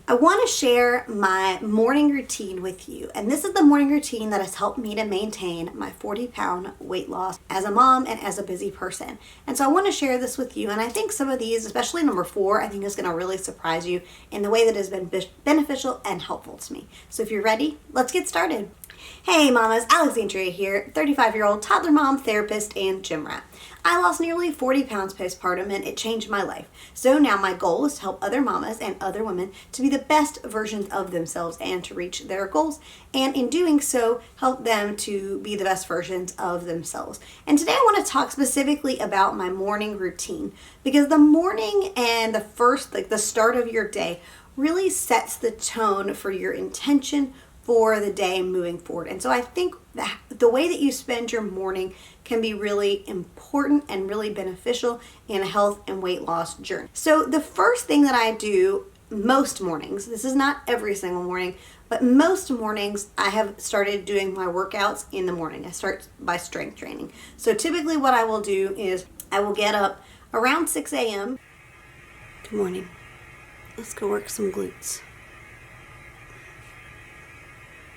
I want to share my morning routine with you. And this is the morning routine that has helped me to maintain my 40-pound weight loss as a mom and as a busy person. And so I want to share this with you. And I think some of these, especially number 4, I think is going to really surprise you in the way that has been beneficial and helpful to me. So if you're ready, let's get started. Hey mamas, Alexandria here, 35-year-old toddler mom, therapist, and gym rat. I lost nearly 40 pounds postpartum and it changed my life. So now my goal is to help other mamas and other women to be the best versions of themselves and to reach their goals. And in doing so, help them to be the best versions of themselves. And today I want to talk specifically about my morning routine, because the morning and the start of your day really sets the tone for your intention for the day moving forward. And so I think that the way that you spend your morning can be really important and really beneficial in a health and weight loss journey. So the first thing that I do most mornings, this is not every single morning, but most mornings I have started doing my workouts in the morning. I start by strength training. So typically what I will do is I will get up around 6 a.m. Good morning. Let's go work some glutes.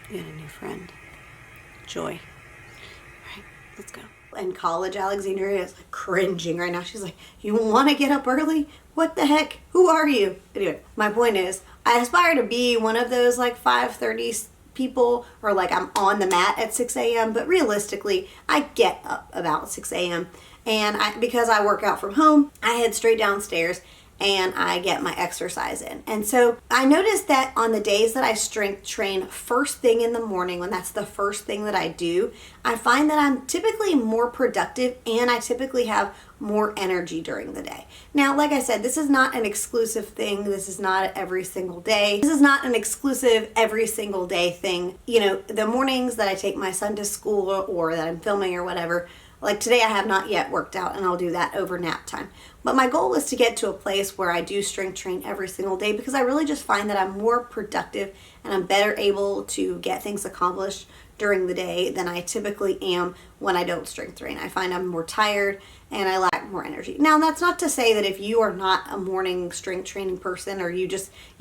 You got a new friend, Joy. All right, let's go. In college, Alexandria is like cringing right now. She's like, you want to get up early? What the heck? Who are you? Anyway, my point is, I aspire to be one of those like 5:30 people, or like I'm on the mat at 6 a.m. But realistically, I get up about 6 a.m. And because I work out from home, I head straight downstairs and I get my exercise in. And so I noticed that on the days that I strength train first thing in the morning, when that's the first thing that I do, I find that I'm typically more productive and I typically have more energy during the day. Now, like I said, this is not an exclusive thing. This is not every single day. This is not an exclusive every single day thing. You know, the mornings that I take my son to school or that I'm filming or whatever, like today I have not yet worked out and I'll do that over nap time. But my goal is to get to a place where I do strength train every single day, because I really just find that I'm more productive and I'm better able to get things accomplished during the day than I typically am when I don't strength train. I find I'm more tired and I lack more energy. Now, that's not to say that if you are not a morning strength training person or you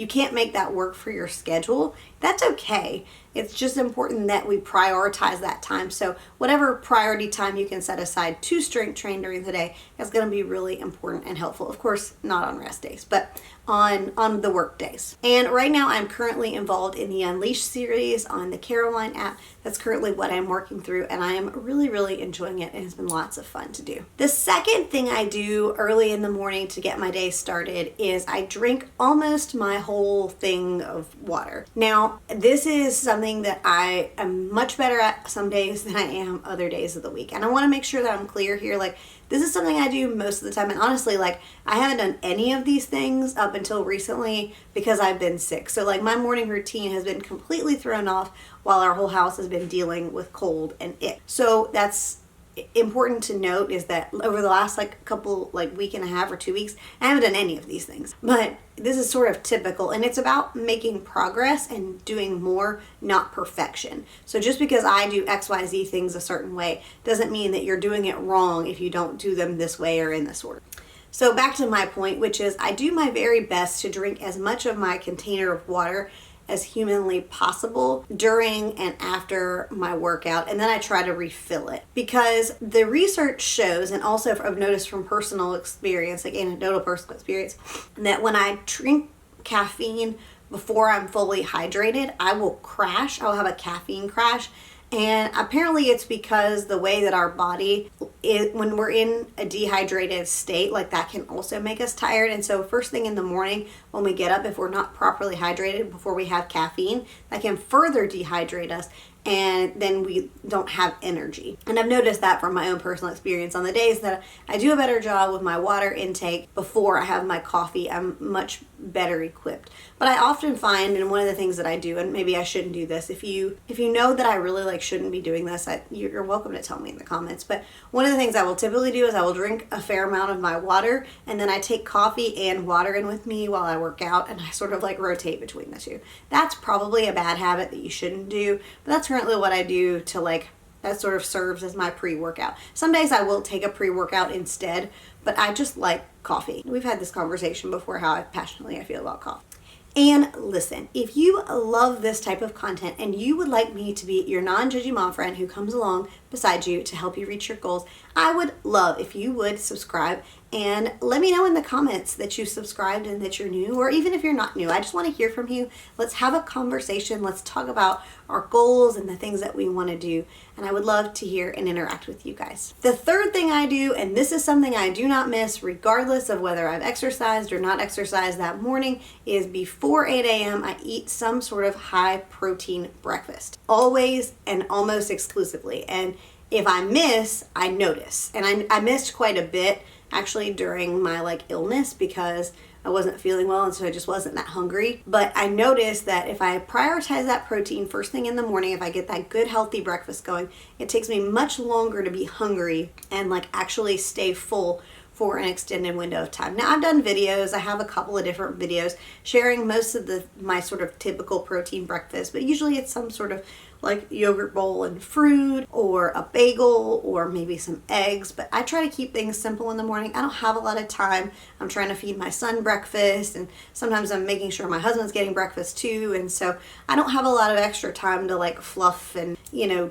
can't make that work for your schedule, that's okay. It's just important that we prioritize that time. So whatever priority time you can set aside to strength train during the day is going to be really important and helpful. Of course, not on rest days, but on the work days. And right now I'm currently involved in the Unleash series on the Caroline app. That's currently what I'm working through, and I am really, really enjoying it. It has been lots of fun to do. The second thing I do early in the morning to get my day started is I drink almost my whole thing of water. Now, this is something that I am much better at some days than I am other days of the week. And I want to make sure that I'm clear here. Like, this is something I do most of the time. And honestly, like, I haven't done any of these things up until recently because I've been sick. So like my morning routine has been completely thrown off while our whole house has been dealing with cold and ick. So that's important to note, is that over the last week and a half or 2 weeks, I haven't done any of these things. But this is sort of typical, and it's about making progress and doing more, not perfection. So just because I do XYZ things a certain way doesn't mean that you're doing it wrong if you don't do them this way or in this order. So back to my point, which is I do my very best to drink as much of my container of water as humanly possible during and after my workout, and then I try to refill it, because the research shows, and also I've noticed from personal experience, like anecdotal personal experience, that when I drink caffeine before I'm fully hydrated, I will crash. I'll have a caffeine crash. And apparently it's because the way that our body, when we're in a dehydrated state, like that can also make us tired. And so first thing in the morning when we get up, if we're not properly hydrated before we have caffeine, that can further dehydrate us, and then we don't have energy. And I've noticed that from my own personal experience. On the days that I do a better job with my water intake before I have my coffee, I'm much better equipped. But I often find, and one of the things that I do, and maybe I shouldn't do this, if you know that I really shouldn't be doing this, you're welcome to tell me in the comments. But one of the things I will typically do is I will drink a fair amount of my water, and then I take coffee and water in with me while I work out, and I sort of rotate between the two. That's probably a bad habit that you shouldn't do, but that's currently what I do to that sort of serves as my pre-workout. Some days I will take a pre-workout instead, but I just like coffee. We've had this conversation before, how passionately I feel about coffee. And listen, if you love this type of content and you would like me to be your non-judgy mom friend who comes along beside you to help you reach your goals, I would love if you would subscribe and let me know in the comments that you subscribed and that you're new, or even if you're not new. I just want to hear from you. Let's have a conversation. Let's talk about our goals and the things that we want to do. And I would love to hear and interact with you guys. The third thing I do, and this is something I do not miss regardless of whether I've exercised or not exercised that morning, is before 8 a.m. I eat some sort of high protein breakfast. Always and almost exclusively. And if I miss, I notice. And I missed quite a bit actually during my illness because I wasn't feeling well, and so I just wasn't that hungry. But I noticed that if I prioritize that protein first thing in the morning, if I get that good healthy breakfast going, it takes me much longer to be hungry and actually stay full for an extended window of time. Now, I've done videos. I have a couple of different videos sharing most of my sort of typical protein breakfast, but usually it's some sort of yogurt bowl and fruit, or a bagel, or maybe some eggs. But I try to keep things simple in the morning. I don't have a lot of time. I'm trying to feed my son breakfast, and sometimes I'm making sure my husband's getting breakfast too. And so I don't have a lot of extra time to fluff and,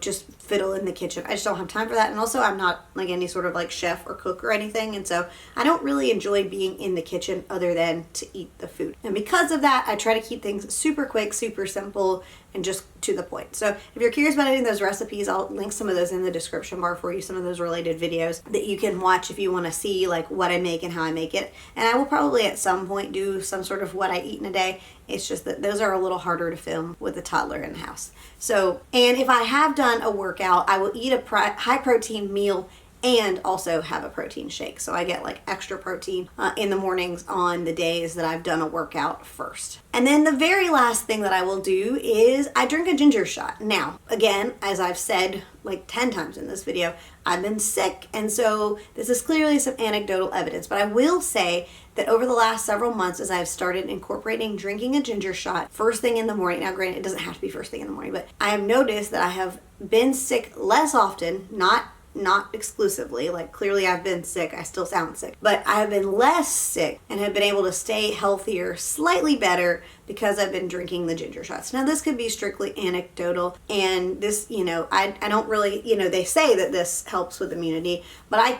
just fiddle in the kitchen. I just don't have time for that. And also I'm not any sort of chef or cook or anything. And so I don't really enjoy being in the kitchen other than to eat the food. And because of that, I try to keep things super quick, super simple, and just to the point. So if you're curious about any of those recipes, I'll link some of those in the description bar for you, some of those related videos that you can watch if you want to see what I make and how I make it. And I will probably at some point do some sort of what I eat in a day. It's just that those are a little harder to film with a toddler in the house. So, and if I have done a workout, I will eat a high protein meal and also have a protein shake. So I get extra protein in the mornings on the days that I've done a workout first. And then the very last thing that I will do is I drink a ginger shot. Now, again, as I've said 10 times in this video, I've been sick. And so this is clearly some anecdotal evidence, but I will say that over the last several months, as I've started incorporating drinking a ginger shot first thing in the morning, now granted, it doesn't have to be first thing in the morning, but I have noticed that I have been sick less often, not exclusively. Clearly I've been sick. I still sound sick, but I have been less sick and have been able to stay healthier, slightly better, because I've been drinking the ginger shots. Now, this could be strictly anecdotal, and this, I don't really, they say that this helps with immunity, but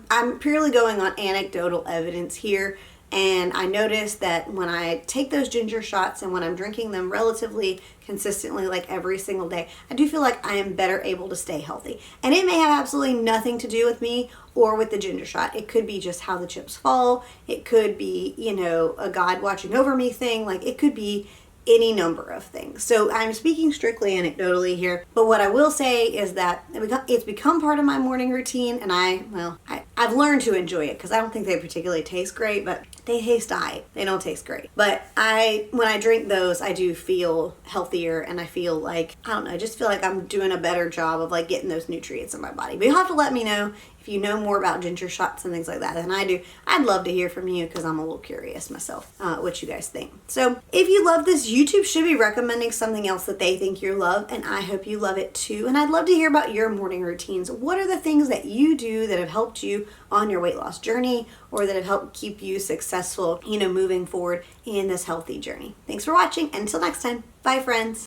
I'm purely going on anecdotal evidence here. And I noticed that when I take those ginger shots and when I'm drinking them relatively consistently, every single day, I do feel like I am better able to stay healthy. And it may have absolutely nothing to do with me or with the ginger shot. It could be just how the chips fall. It could be, a God watching over me thing. it could be any number of things. So I'm speaking strictly anecdotally here, but what I will say is that it's become part of my morning routine, and I've learned to enjoy it because I don't think they particularly taste great, but they taste aight. They don't taste great. But when I drink those, I do feel healthier, and I feel I just feel like I'm doing a better job of getting those nutrients in my body. But you'll have to let me know if you know more about ginger shots and things like that than I do. I'd love to hear from you because I'm a little curious myself what you guys think. So if you love this, YouTube should be recommending something else that they think you love, and I hope you love it too. And I'd love to hear about your morning routines. What are the things that you do that have helped you on your weight loss journey, or that have helped keep you successful, moving forward in this healthy journey? Thanks for watching, and until next time, bye friends.